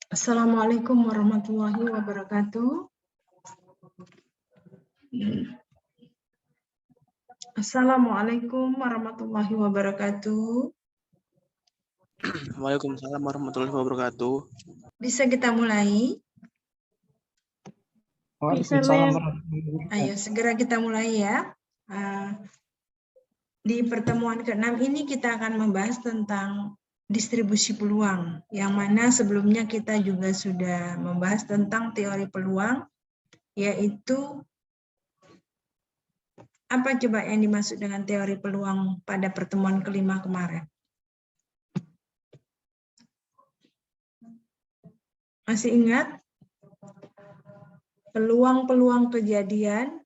Assalamualaikum warahmatullahi wabarakatuh. Assalamualaikum warahmatullahi wabarakatuh. Waalaikumsalam warahmatullahi wabarakatuh. Bisa kita mulai? Waalaikumsalam warahmatullahi wabarakatuh. Ayo segera kita mulai ya. Di pertemuan ke-6 ini kita akan membahas tentang distribusi peluang, yang mana sebelumnya kita juga sudah membahas tentang teori peluang, yaitu apa coba yang dimaksud dengan teori peluang pada pertemuan kelima kemarin? Masih ingat? Peluang-peluang kejadian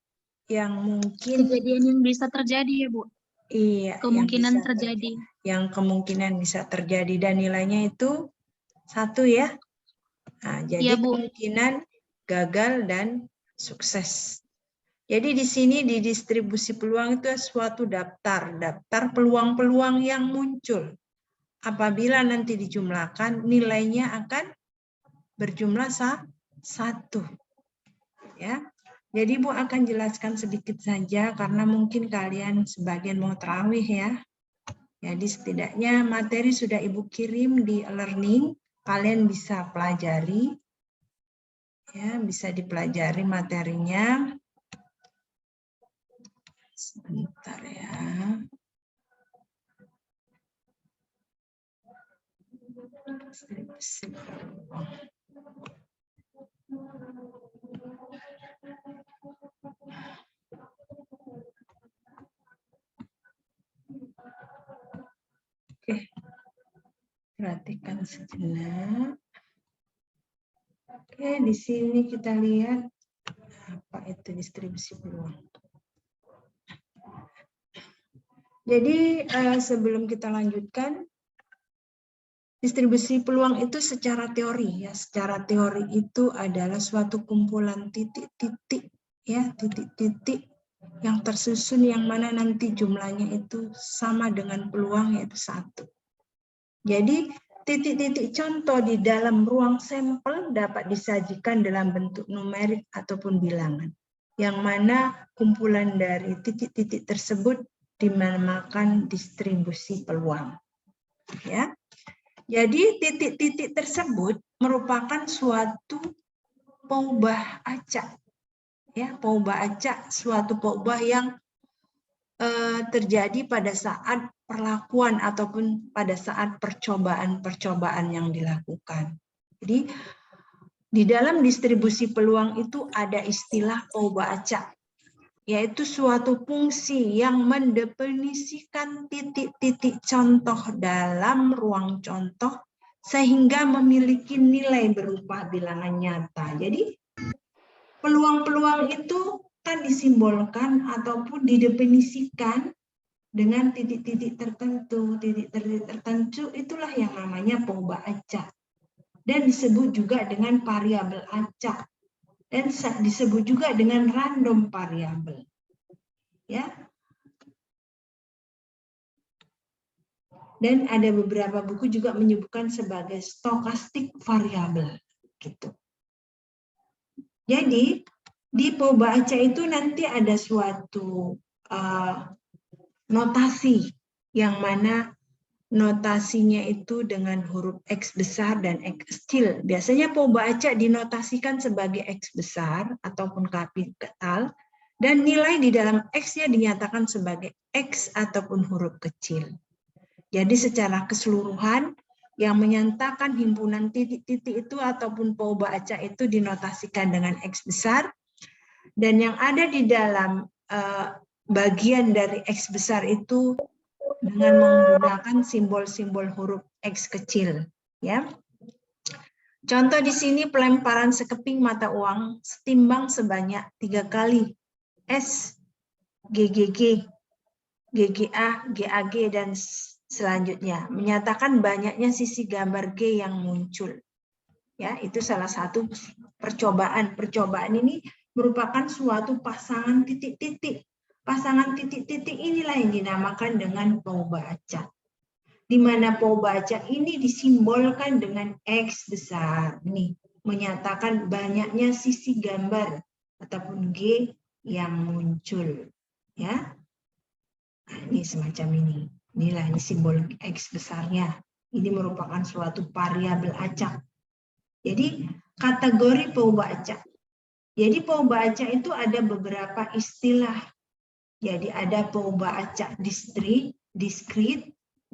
yang mungkin... Kejadian yang bisa terjadi ya Bu? Iya. Kemungkinan terjadi. Yang kemungkinan bisa terjadi dan nilainya itu 1 ya. Nah, jadi ya, Bu. kemungkinan gagal dan sukses. Jadi di sini di distribusi peluang itu suatu daftar peluang-peluang yang muncul. Apabila nanti dijumlahkan, nilainya akan berjumlah 1. Ya. Jadi Bu akan jelaskan sedikit saja karena mungkin kalian sebagian mau tarawih ya. Jadi setidaknya materi sudah Ibu kirim di e-learning, kalian bisa pelajari. Ya, bisa dipelajari materinya. Sebentar ya. Oke. Perhatikan sejenak. Oke, di sini kita lihat apa itu distribusi peluang. Jadi sebelum kita lanjutkan, distribusi peluang itu secara teori ya, secara teori itu adalah suatu kumpulan titik-titik ya, titik-titik yang tersusun yang mana nanti jumlahnya itu sama dengan peluang yaitu 1. Jadi titik-titik contoh di dalam ruang sampel dapat disajikan dalam bentuk numerik ataupun bilangan, yang mana kumpulan dari titik-titik tersebut dinamakan distribusi peluang. Ya. Jadi titik-titik tersebut merupakan suatu peubah acak. Ya, peubah acak, suatu peubah yang terjadi pada saat perlakuan ataupun pada saat percobaan-percobaan yang dilakukan. Jadi di dalam distribusi peluang itu ada istilah peubah acak, yaitu suatu fungsi yang mendefinisikan titik-titik contoh dalam ruang contoh sehingga memiliki nilai berupa bilangan nyata. Jadi peluang-peluang itu kan disimbolkan ataupun didefinisikan dengan titik-titik tertentu. Titik-titik tertentu itulah yang namanya peubah acak. Dan disebut juga dengan variabel acak. Dan disebut juga dengan random variable. Ya. Dan ada beberapa buku juga menyebutkan sebagai stochastic variable gitu. Jadi di peubah acak itu nanti ada suatu notasi yang mana notasinya itu dengan huruf X besar dan X kecil. Biasanya peubah acak dinotasikan sebagai X besar ataupun kapital, dan nilai di dalam X-nya dinyatakan sebagai X ataupun huruf kecil. Jadi secara keseluruhan, yang menyatakan himpunan titik-titik itu ataupun peubah acak itu dinotasikan dengan X besar, dan yang ada di dalam bagian dari X besar itu dengan menggunakan simbol-simbol huruf X kecil, ya. Contoh di sini pelemparan sekeping mata uang setimbang sebanyak 3 kali S, GGG, GGA, GAG dan selanjutnya, menyatakan banyaknya sisi gambar G yang muncul. Ya, itu salah satu percobaan. Percobaan ini merupakan suatu pasangan titik-titik. Pasangan titik-titik inilah yang dinamakan dengan peubah acak. di mana Paubaca ini disimbolkan dengan X besar. Nih, menyatakan banyaknya sisi gambar ataupun G yang muncul. Ya, nah, ini semacam ini. Inilah ini simbol X besarnya. Ini merupakan suatu variabel acak. Jadi kategori Paubaca. Jadi Paubaca itu ada beberapa istilah. Jadi ada Paubaca diskrit,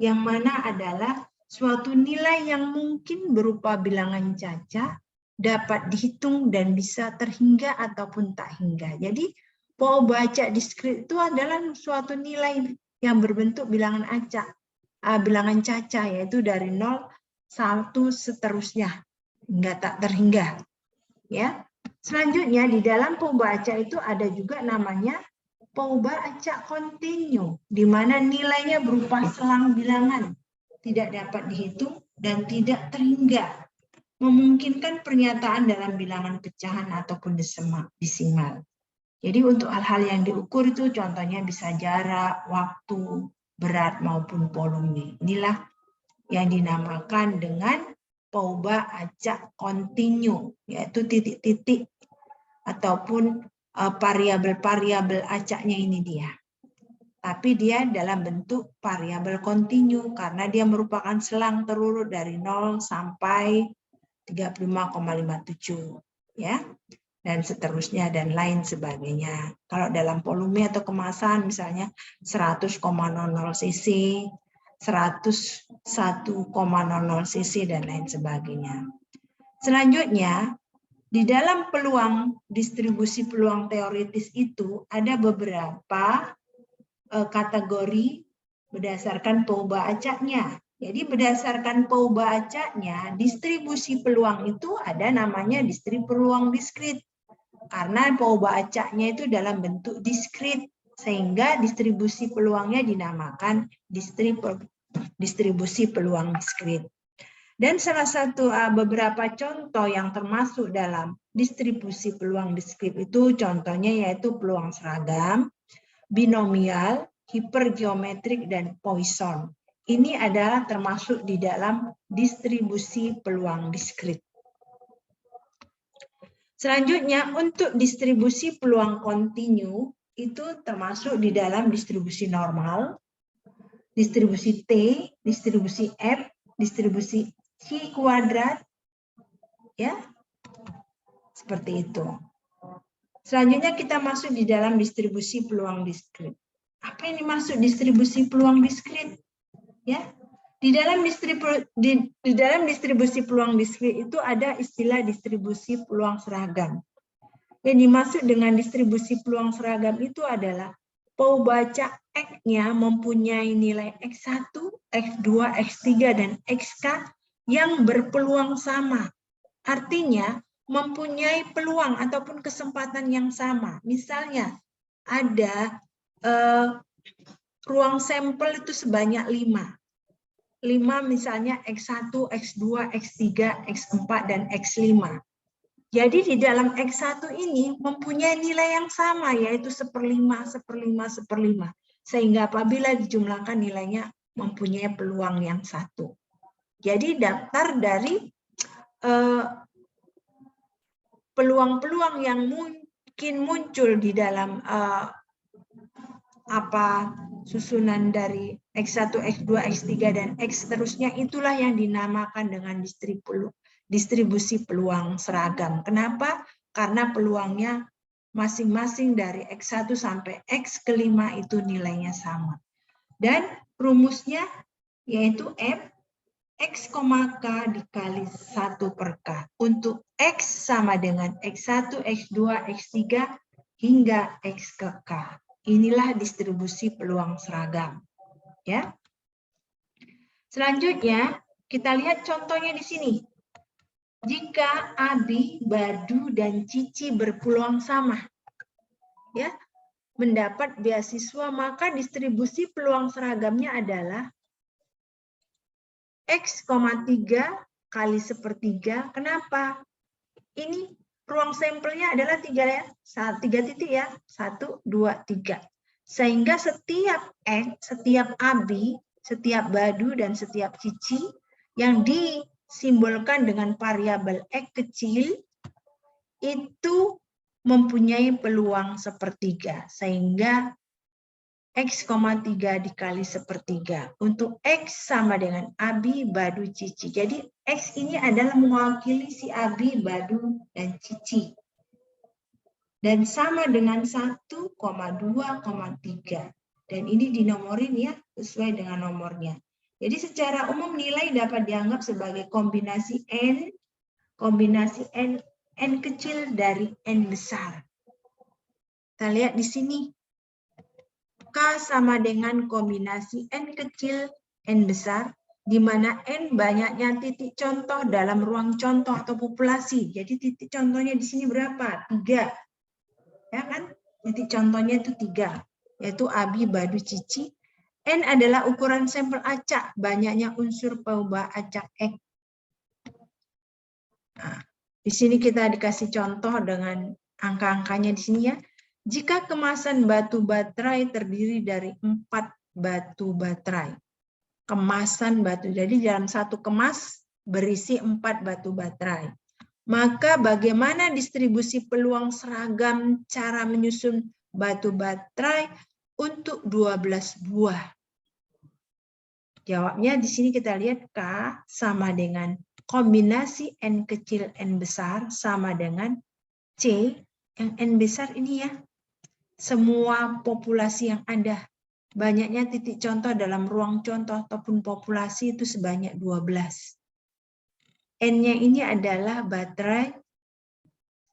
yang mana adalah suatu nilai yang mungkin berupa bilangan caca, dapat dihitung dan bisa terhingga ataupun tak hingga. Jadi Paubaca diskrit itu adalah suatu nilai yang berbentuk bilangan acak, bilangan caca, yaitu dari 0, 1, seterusnya hingga tak terhingga. Ya. Selanjutnya di dalam Paubaca itu ada juga namanya Paubaca kontinu, di mana nilainya berupa selang bilangan, tidak dapat dihitung dan tidak terhingga, memungkinkan pernyataan dalam bilangan pecahan ataupun desimal. Jadi untuk hal-hal yang diukur itu contohnya bisa jarak, waktu, berat maupun volume. Inilah yang dinamakan dengan Paubaca kontinu, yaitu titik-titik ataupun variabel-variabel acaknya ini dia. Tapi dia dalam bentuk variabel kontinu karena dia merupakan selang terurut dari 0 sampai 35,57 ya. Dan seterusnya dan lain sebagainya. Kalau dalam volume atau kemasan misalnya 100,00 cc, 101,00 cc dan lain sebagainya. Selanjutnya di dalam peluang distribusi peluang teoritis itu ada beberapa kategori berdasarkan Paubacanya. Jadi berdasarkan Paubacanya, distribusi peluang itu ada namanya distribusi peluang diskrit. Karena Paubacanya itu dalam bentuk diskrit, sehingga distribusi peluangnya dinamakan distribusi peluang diskrit. Dan salah satu beberapa contoh yang termasuk dalam distribusi peluang diskrit itu contohnya yaitu peluang seragam, binomial, hipergeometrik, dan Poisson. Ini adalah termasuk di dalam distribusi peluang diskrit. Selanjutnya untuk distribusi peluang kontinu itu termasuk di dalam distribusi normal, distribusi T, distribusi F, distribusi C kuadrat, ya, seperti itu. Selanjutnya kita masuk di dalam distribusi peluang diskrit. Apa yang dimaksud distribusi peluang diskrit? Ya, di dalam distribusi peluang diskrit itu ada istilah distribusi peluang seragam. Yang dimaksud dengan distribusi peluang seragam itu adalah Paubaca X-nya mempunyai nilai X1, X2, X3, dan XK yang berpeluang sama. Artinya mempunyai peluang ataupun kesempatan yang sama. Misalnya ada ruang sampel itu sebanyak 5. 5 misalnya X1, X2, X3, X4, dan X5. Jadi di dalam X1 ini mempunyai nilai yang sama, yaitu 1/5, 1/5, 1/5. Sehingga apabila dijumlahkan nilainya mempunyai peluang yang satu. Jadi daftar dari peluang-peluang yang mungkin muncul di dalam susunan dari X1, X2, X3, dan X seterusnya, itulah yang dinamakan dengan distribusi peluang seragam. Kenapa? Karena peluangnya masing-masing dari X1 sampai X5 itu nilainya sama. Dan rumusnya yaitu F X, K dikali 1/K. Untuk X sama dengan X1, X2, X3, hingga X ke K. Inilah distribusi peluang seragam. Ya. Selanjutnya, kita lihat contohnya di sini. Jika Abi, Badu, dan Cici berpeluang sama, ya, mendapat beasiswa, maka distribusi peluang seragamnya adalah X, 3 kali 1/3. Kenapa? Ini ruang sampelnya adalah 3 ya. 3 titik ya. 1, 2, 3. Sehingga setiap X, setiap Abi setiap Badu dan setiap Cici yang disimbolkan dengan variabel X kecil itu mempunyai peluang sepertiga, sehingga X,3 dikali sepertiga. Untuk X sama dengan Abi, Badu, Cici. Jadi X ini adalah mewakili si Abi, Badu, dan Cici. Dan sama dengan 1,2,3. Dan ini dinomorin ya, sesuai dengan nomornya. Jadi secara umum nilai dapat dianggap sebagai kombinasi N kecil dari N besar. Kita lihat di sini. K sama dengan kombinasi N kecil, N besar, di mana N banyaknya titik contoh dalam ruang contoh atau populasi. Jadi titik contohnya di sini berapa? 3. Ya kan? Titik contohnya itu 3. Yaitu Abi, Badu, Cici. N adalah ukuran sampel acak, banyaknya unsur peubah acak X. Nah, di sini kita dikasih contoh dengan angka-angkanya di sini ya. Jika kemasan batu baterai terdiri dari 4 batu baterai. Kemasan batu, jadi dalam satu kemas berisi 4 batu baterai. Maka bagaimana distribusi peluang seragam cara menyusun batu baterai untuk 12 buah? Jawabnya di sini kita lihat K sama dengan kombinasi N kecil N besar sama dengan C yang N besar ini ya. Semua populasi yang ada. Banyaknya titik contoh dalam ruang contoh ataupun populasi itu sebanyak 12. N-nya ini adalah baterai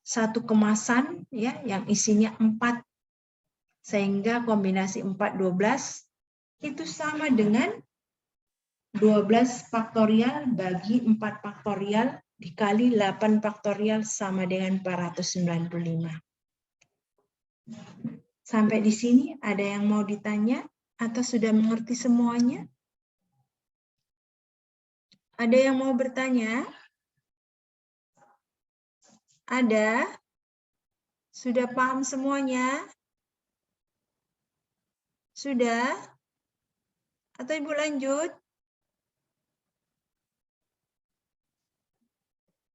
satu kemasan ya yang isinya 4. Sehingga kombinasi 4, 12 itu sama dengan 12 faktorial bagi 4 faktorial dikali 8 faktorial sama dengan 495. Sampai di sini ada yang mau ditanya atau sudah mengerti semuanya? Ada yang mau bertanya? Ada? Sudah paham semuanya? Sudah? Atau Ibu lanjut?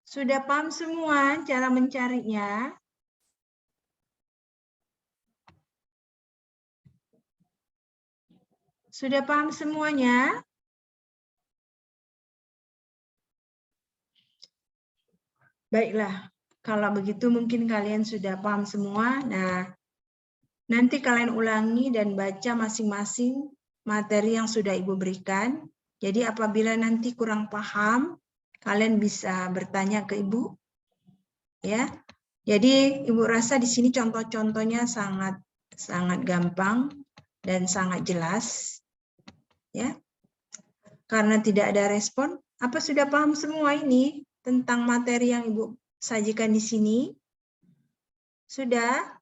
Sudah paham semua cara mencarinya? Sudah paham semuanya? Baiklah, kalau begitu mungkin kalian sudah paham semua. Nah, nanti kalian ulangi dan baca masing-masing materi yang sudah Ibu berikan. Jadi apabila nanti kurang paham, kalian bisa bertanya ke Ibu. Ya. Jadi Ibu rasa di sini contoh-contohnya sangat gampang dan sangat jelas. Ya. Karena tidak ada respon, apa sudah paham semua ini tentang materi yang Ibu sajikan di sini? Sudah?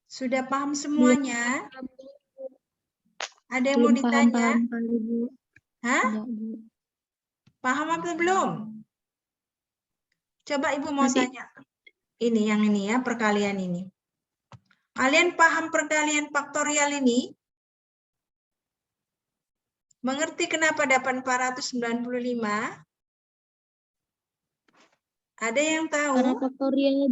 Sudah paham semuanya? Ada yang mau ditanya? Paham, Bu. Hah? Enggak, Bu. Paham apa belum? Coba Ibu mau Masih. tanya. Ini yang ini ya, perkalian ini. Kalian paham perkalian faktorial ini? Mengerti kenapa dapat 495? Ada yang Karena tahu? faktorial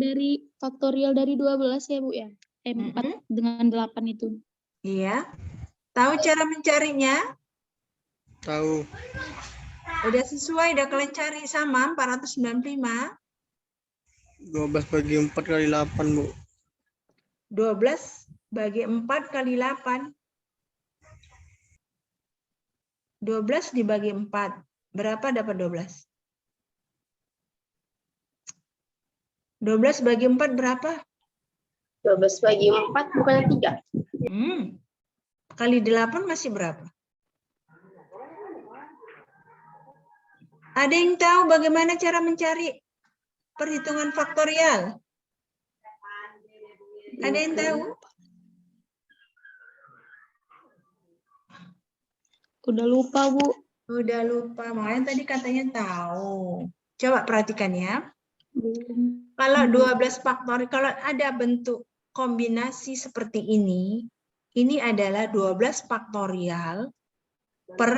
dari 12 ya, Bu ya. 4 dengan 8 itu. Iya. Tahu cara mencarinya? Tahu. Udah sesuai, udah kalian cari sama 495? 12 bagi 4 kali 8, Bu. 12 bagi 4 kali 8. 12 dibagi 4. Berapa dapat 12? 12 bagi 4 berapa? 12 bagi 4 bukannya 3. Kali 8 masih berapa? Ada yang tahu bagaimana cara mencari perhitungan faktorial? Ada yang tahu? Udah lupa, Bu. Udah lupa, makanya tadi katanya tahu. Coba perhatikan ya. Kalau 12 faktorial, kalau ada bentuk kombinasi seperti ini adalah 12 faktorial per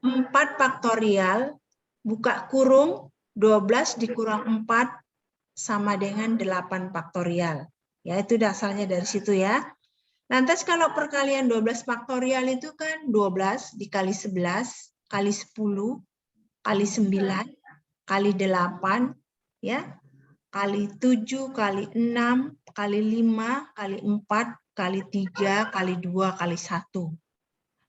4 faktorial, buka kurung, 12 dikurang 4 sama dengan 8 faktorial. Ya, itu dasarnya dari situ ya. Lantas kalau perkalian 12 faktorial itu kan 12 dikali 11, kali 10, kali 9, kali 8, ya, kali 7, kali 6, kali 5, kali 4, kali 3, kali 2, kali 1.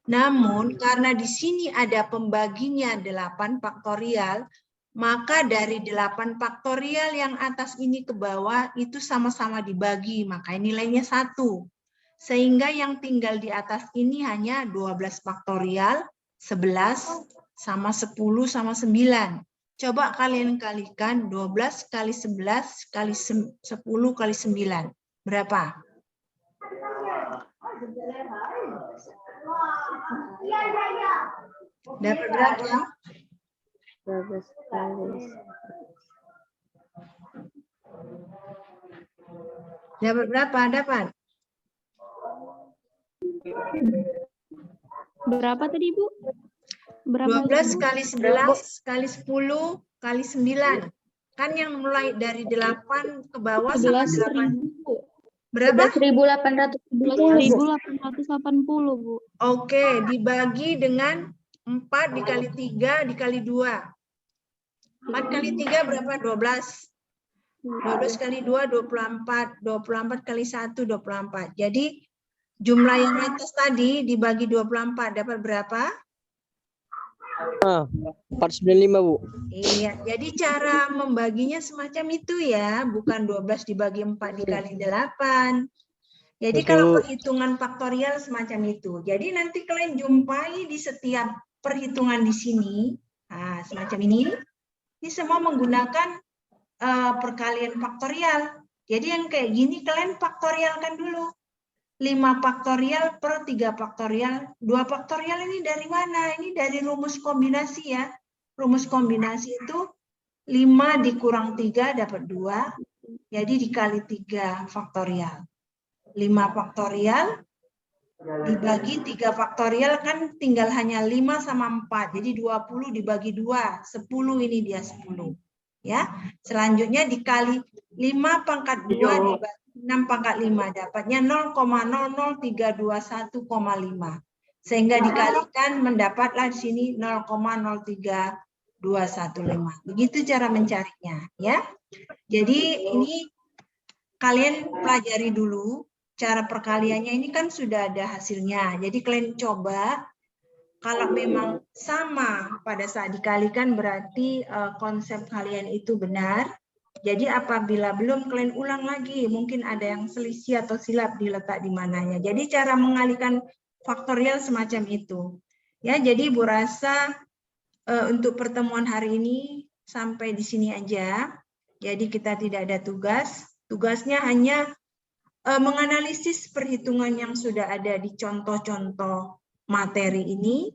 Namun karena di sini ada pembaginya 8 faktorial, maka dari 8 faktorial yang atas ini ke bawah itu sama-sama dibagi, maka nilainya 1. Sehingga yang tinggal di atas ini hanya 12 faktorial, 11 sama 10 sama 9. Coba kalian kalikan 12 kali 11 kali 10 kali 9. Berapa? Dapat berapa? 12 kali. Dapat berapa? Dapat? Berapa tadi, Bu? Berapa? 12 kali 11 kali 10 kali 9. Kan yang mulai dari 8 ke bawah sama 8. 11.000. Berapa? 11.880, Bu. Oke, dibagi dengan 4 dikali 3 dikali 2. 4 kali 3 berapa? 12. 12 kali 2, 24. 24 kali 1, 24. Jadi jumlah yang atas tadi dibagi 24 dapat berapa? 495, Bu. Iya, jadi cara membaginya semacam itu ya, bukan 12 dibagi 4 dikali 8. Jadi kalau perhitungan faktorial semacam itu. Jadi nanti kalian jumpai di setiap perhitungan di sini, nah, semacam ini semua menggunakan perkalian faktorial. Jadi yang kayak gini kalian faktorialkan dulu. 5 faktorial per 3 faktorial. 2 faktorial ini dari mana? Ini dari rumus kombinasi ya. Rumus kombinasi itu 5 dikurang 3 dapat 2. Jadi dikali 3 faktorial. 5 faktorial dibagi 3 faktorial kan tinggal hanya 5 sama 4. Jadi 20 dibagi 2. 10 ini dia 10. Ya. Selanjutnya dikali 5 pangkat 2 dibagi 6 pangkat 5 dapatnya 0,00321,5. Sehingga dikalikan mendapatlah di sini 0,03215. Begitu cara mencarinya ya. Jadi ini kalian pelajari dulu cara perkaliannya, ini kan sudah ada hasilnya. Jadi kalian coba kalau memang sama pada saat dikalikan berarti konsep kalian itu benar. Jadi apabila belum kalian ulang lagi, mungkin ada yang selisih atau silap diletak di mananya. Jadi cara mengalihkan faktorial semacam itu. Ya, jadi Bu rasa untuk pertemuan hari ini sampai di sini aja. Jadi kita tidak ada tugas. Tugasnya hanya menganalisis perhitungan yang sudah ada di contoh-contoh materi ini.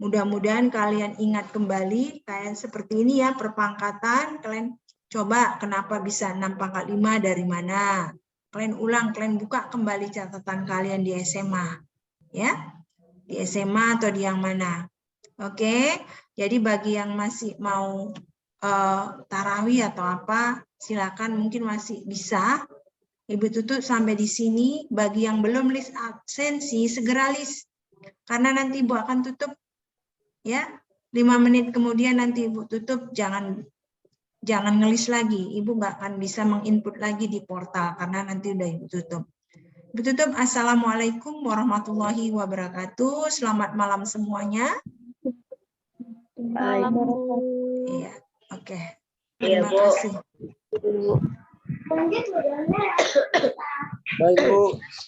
Mudah-mudahan kalian ingat kembali kayak seperti ini ya, perpangkatan. Kalian coba kenapa bisa 6 pangkat 5 dari mana? Kalian ulang, kalian buka kembali catatan kalian di SMA. Ya, di SMA atau di yang mana. Oke, jadi bagi yang masih mau tarawih atau apa, silakan mungkin masih bisa. Ibu tutup sampai di sini. Bagi yang belum list absensi, segera list. Karena nanti Ibu akan tutup ya. 5 menit kemudian nanti Ibu tutup, jangan ngelis lagi. Ibu nggak akan bisa menginput lagi di portal karena nanti udah Ibu tutup. Ibu tutup. Assalamualaikum warahmatullahi wabarakatuh. Selamat malam semuanya. Malam, Bu. Iya, oke. Iya, Terima Bu. kasih. Baik, Bu.